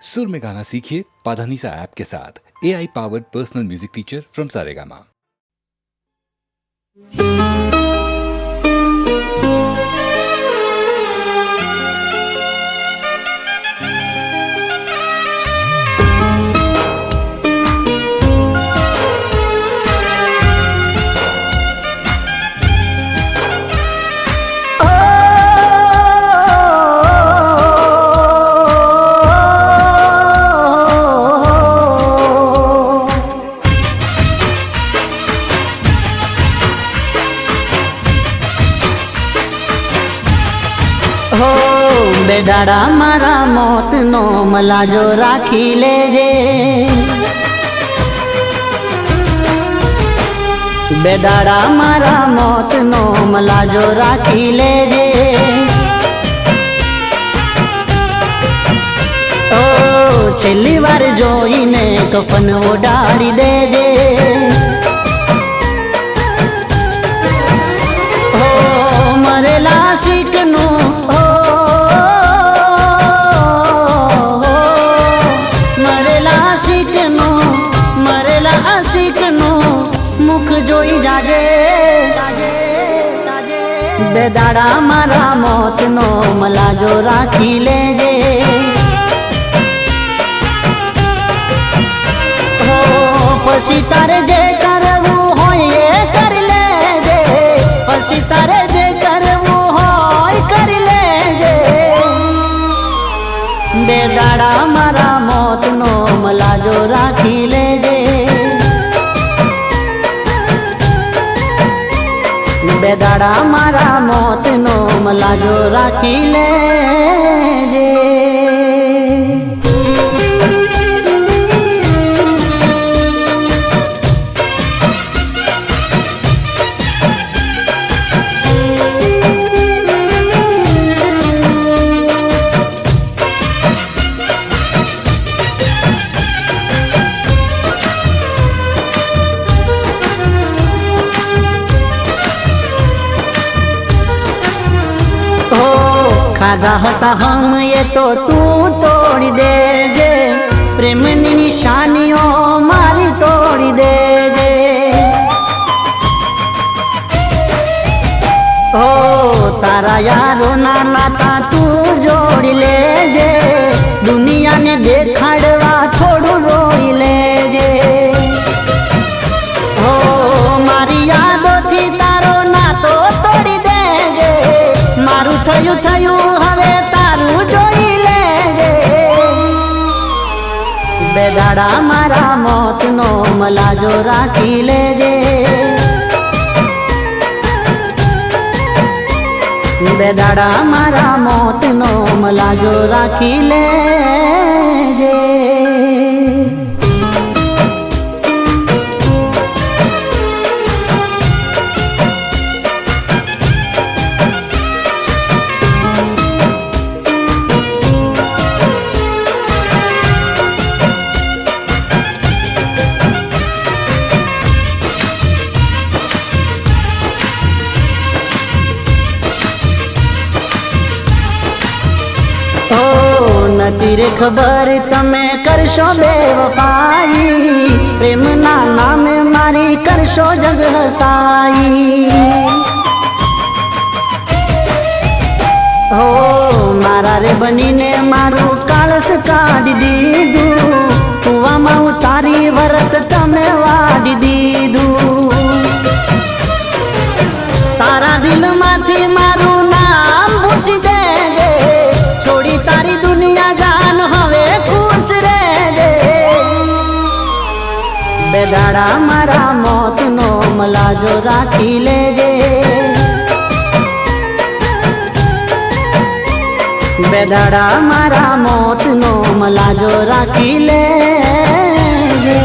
सुर में गाना सीखिए पाधानीसा ऐप के साथ। AI powered personal music teacher from Saregama. हो बेदाड़ा मारा मौत नो मलाजो राखी लेजे। बेदाड़ा मारा मौत नो मलाजो राखी लेजे। ओ छेली वार जोईने कफन ओडाड़ी देजे। हो मरेला शिकनो मुख जोई जाजे। बेदाड़ा मारा मौत नो मलाजो राखी लेजे। हो पसी तारे जे करवू होय ये कर लेजे। पसी तारे जे करवू होय कर लेजे। बेदाड़ा मारा मौत नो मलाजो राखी लेजे। बेदाड़ा मारा मौत नो मलाजो राखी लेजे। खाधा हता हम ये तो तू तोड़ देजे। प्रेम नी निशानियों मारी तोड़ देजे। हो तारा यारो ना नाता तू जोड़ लेजे। दुनिया ने देखाड़वा थोड़ू रोई लेजे। हो मारी यादों थी तारो ना तो तोड़ी देजे। मारू थयू थयू हवे तारू जोई लेजे। बेदाड़ा मारा मौत नो मलाजो राखी लेजे। बेदाड़ा मारा मौत नो मलाजो राखी लेजे। तेरे खबर तमे करशो बेवफाई। प्रेम ना नाम मारी करशो जग हसाई। हो मारा रे बनी ने मारू कालस काढ़ी दीदू। कुआ में उतारी वरत तमे वाड़ी दीदू। तारा दिल माथी मारू नाम भूसी देजे। छोड़ी तारी दुनिया जान हवे खुश रहे। बेदाड़ा मारा मौत नो मलाजो राखी लेजे। बेदाड़ा मारा मौत नो मलाजो राखी लेजे।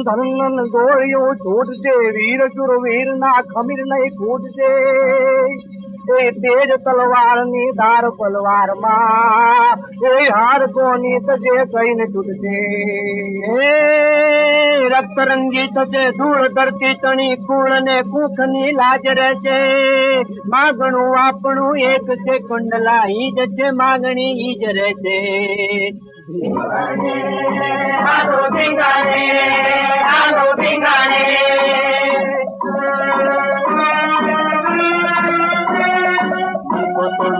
धनन गोरियो छोड़ दे वीर चुर वीर ना खमीर नहीं कूद दे। એ તેજ તલવારની ધાર પલવારમાં એ હાર કોની તજે કઈને તૂટશે એ રક્તરંગી થશે ધૂળ ધરતી તણી કુળ ને કુખની લાજ રહેશે માગણું આપણું એક છે કંડલા ઈ જ છે માગણી ઈ જ રહેશે હાલો ધીંગાણે હાલો ધીંગાણે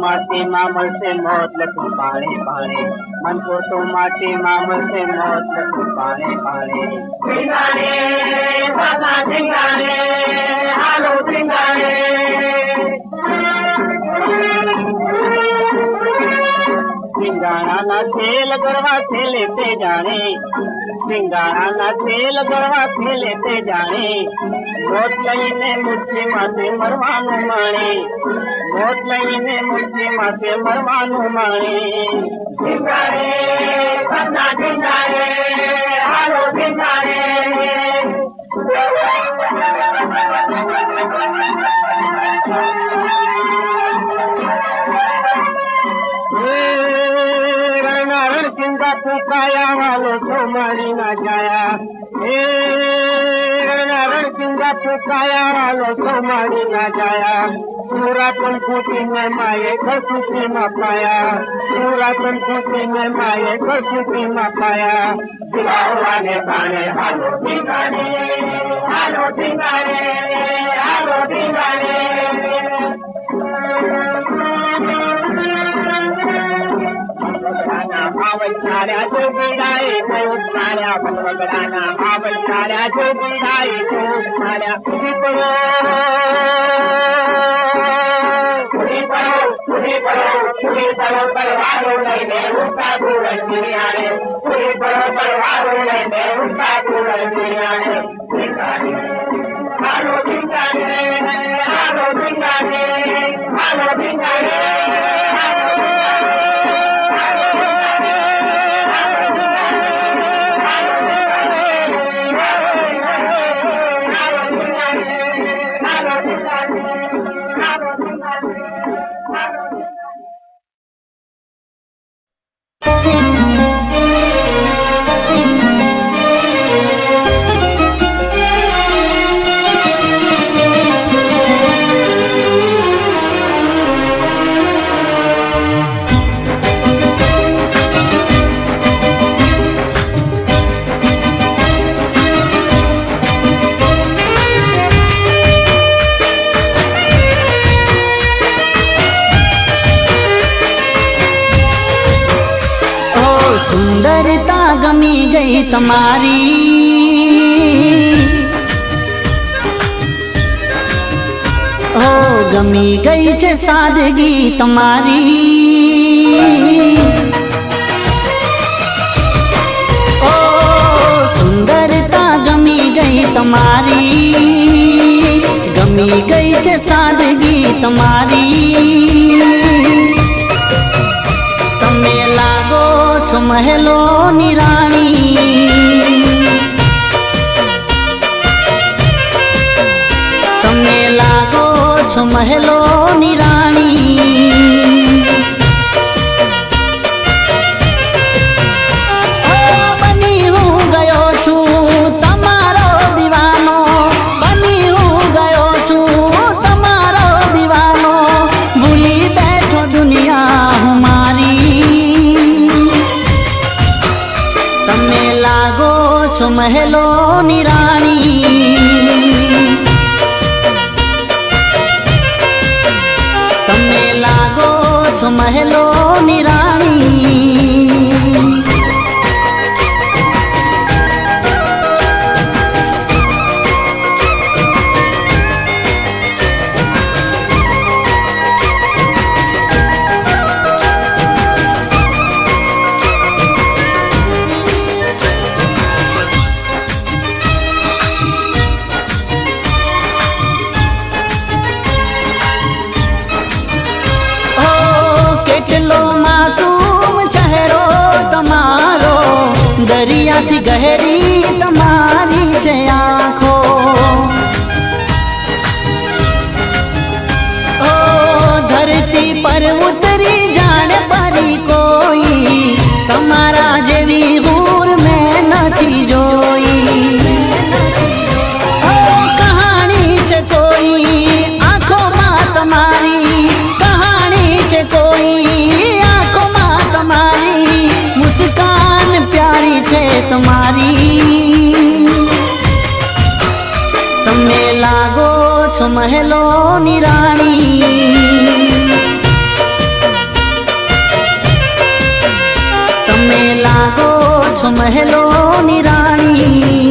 માટીમાં મળશે મોત લખું પાણી પાણી મન પોતો માટીમાં મળશે મોત લખું પાણી પાણી ધીંગાણે બાબા ધીંગાણે હાલો ધીંગાણે સિંગાણાના તેલ ગરવા થેલે તે જાણે સિંગાણાના તેલ ગરવા થેલે તે જાણે મોત લઈને મુઠ્ઠી માથે મરવાનું માણે મોત લઈને મુઠ્ઠી માથે મરવાનું માણે સિંગાણે સદા સિંગાણે હાલો સિંગાણે ચિંતા પુકાયા વાલો તો મારી ના જાયા ચિંતા પુકાયા વાલો તો મારી ના જાયા પૂરા પણ ફૂટીને માએ ઘરસુતીમાં પાયા પૂરા પણ ફૂટીને માએ ઘરસુતીમાં પાયા દિવાળાને બાણે હાલો ઠીકાણે હાલો ઠીકાણે હાલો ઠીકાણે ભાવચાર્યા જોગીડાએ જોગમાર્યા ભગવગડાના ભાવચાર્યા જોગીડાએ જોગમાર્યા પૂરી પડો તલવારો લઈને ઉઠા ધૂળ ગિરિયાને પૂરી પડો તલવારો લઈને ઉઠા ધૂળ ગિરિયાને હાલો ધીંગાણે હાલો ધીંગાણે હાલો ધીંગાણે સુંદરતા ગમી ગઈ તમારી ઓ ગમી ગઈ છે સાદગી તમારી ઓ સુંદરતા ગમી ગઈ તમારી ગમી ગઈ છે સાદગી તમારી તમે લાગો છો મહેલોની રાણી તમે લાગો છો મહેલોની રાણી બની હું ગયો છું તમારો દીવાનો બની હું ગયો છું તમારો દીવાનો ભૂલી બેઠો દુનિયા હું મારી તમે લાગો છો મહેલોની રાણી તમારી તમે લાગો છો મહેલોની રાણી તમે લાગો છો મહેલોની રાણી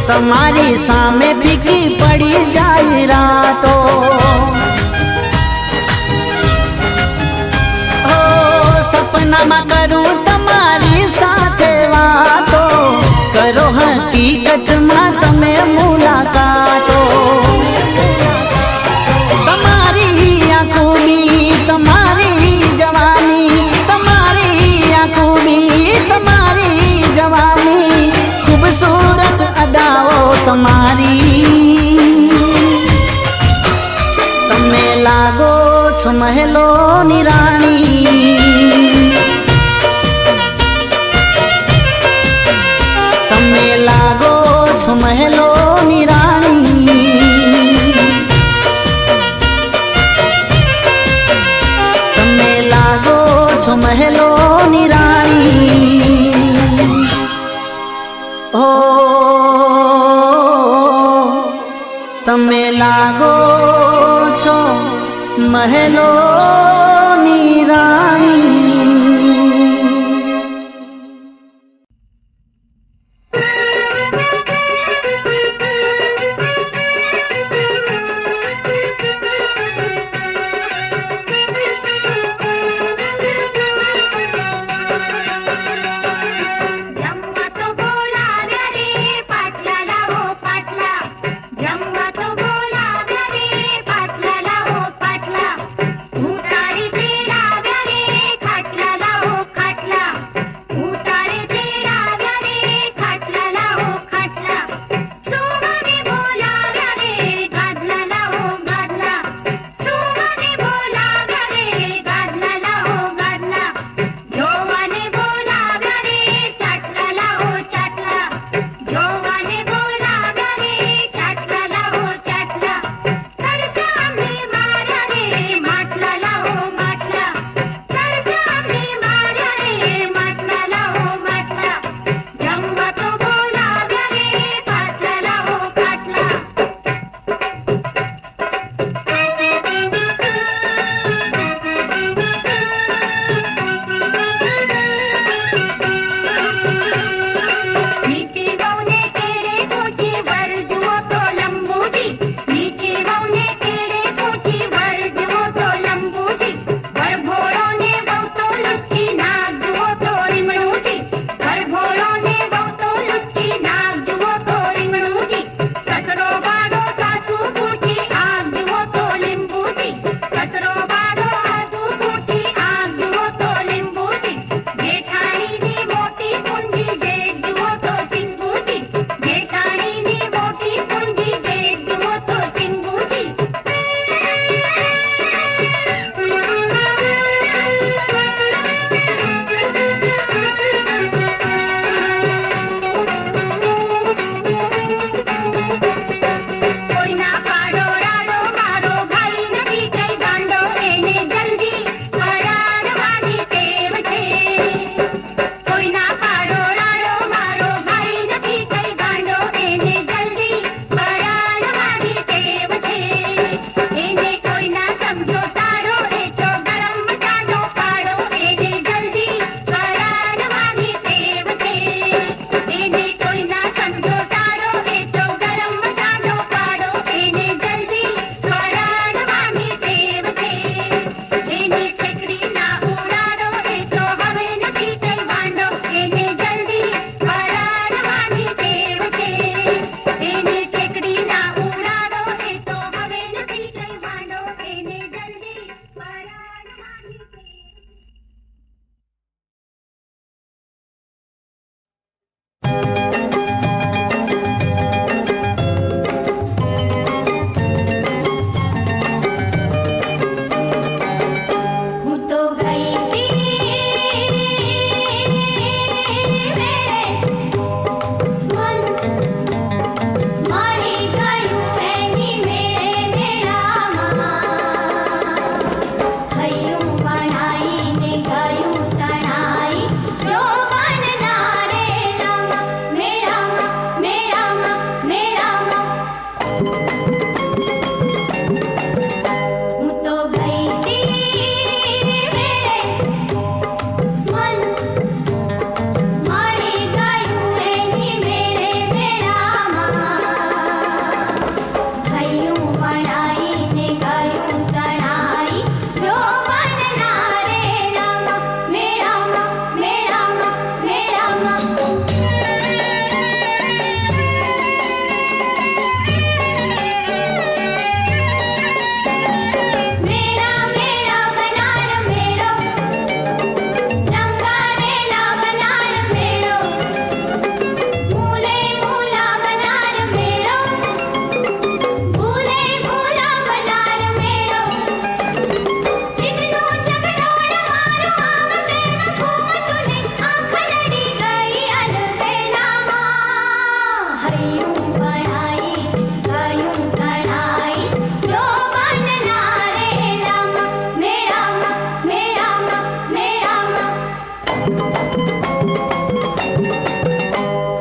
તમારી સામે ફીકી પડી જાય રાતો ઓ સપનામાં કરું તમારી સાથે વાતો કરો હકીકતમાં તમે મુલાકાતો તમારી આ ખૂબી તમારી જવાની તમારી આ ખૂબી તમારી જવાની ખૂબસૂરત અદાઓ તમારી તમે લાગો છો મહેલોની રાણી તમે લાગો છો મહેલોની રાણી તમે લાગો છો મહેલોની રાણી ઓ તમે લાગો છો મહેલોની રાણી पाटला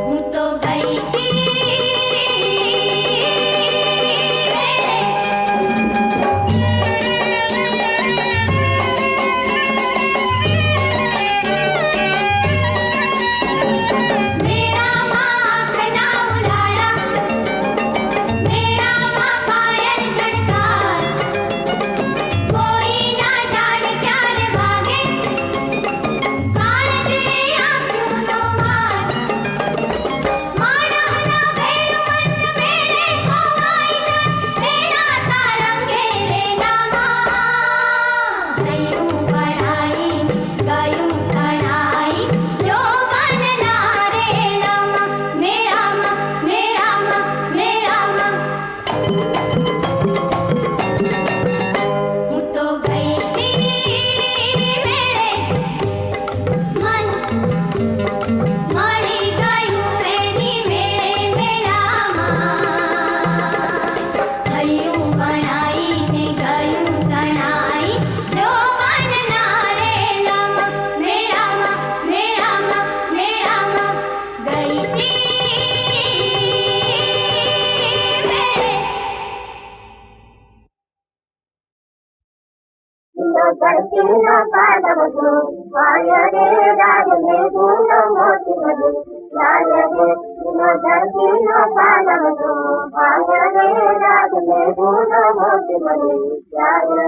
હું તો ગઈ મેળામાં આંખના ઉલાળા, મેળામાં પાયલ ઝડકાર, કોઈ ના જાણે ક્યારે ભાગે, કાળજળે આંખ્યોનો માર, માણસના ભેરું મન મેળે ખોવાઈ જાય, રેલાતા રંગે રેલામાં થયું પઢાઈ, ગયું તણાઈ, જોગનના રેલામાં, મેળામાં, મેળામાં, મેળામાં હું તો ગઈ મેળે, મન મળી ગયું એની મેળે મેળામાં, થયું પઢાઈ ને ગયું તણાઈ, જોગનના રેલામાં, મેળામાં, મેળામાં, મેળામાં ગઈ મેળે. ધરતીનો પાલવ છું, વાય રે રાજને ગુણ મોતી બધું, વાય રે ધરતીનો પાલવ છું, વાય રે રાજને ગુણ મોતી બધું, વાય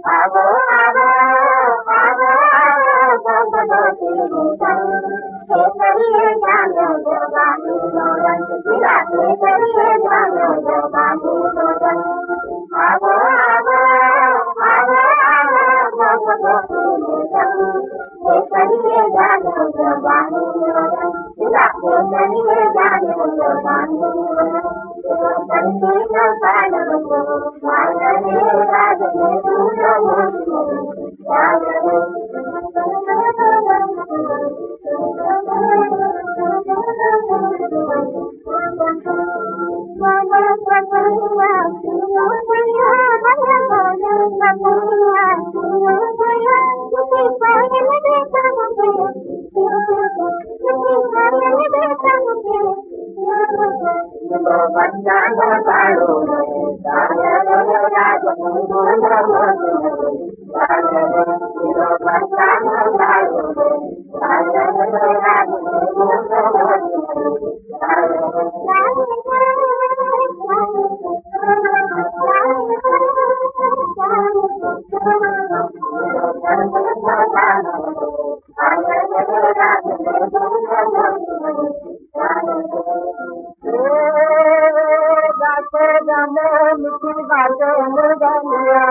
આવો આવો આવો આવો ભગવતી હે કરીએ જામ્યો જોગાણીનો રંગ, પીલા હે કરીએ જામ્યો જોગાણીનો રંગ, આવો આવો આવો આવો ભગવતી હે કરીએ જામ્યો જોગાણીનો રંગ, પીલા હે કરીએ જામ્યો જોગાણીનો રંગ, ધરતીનો પાલવ છું, વાય રે રાજને ગુણ મોતી બધું, વાય રે મીઠી બાજો મુરગનિયા,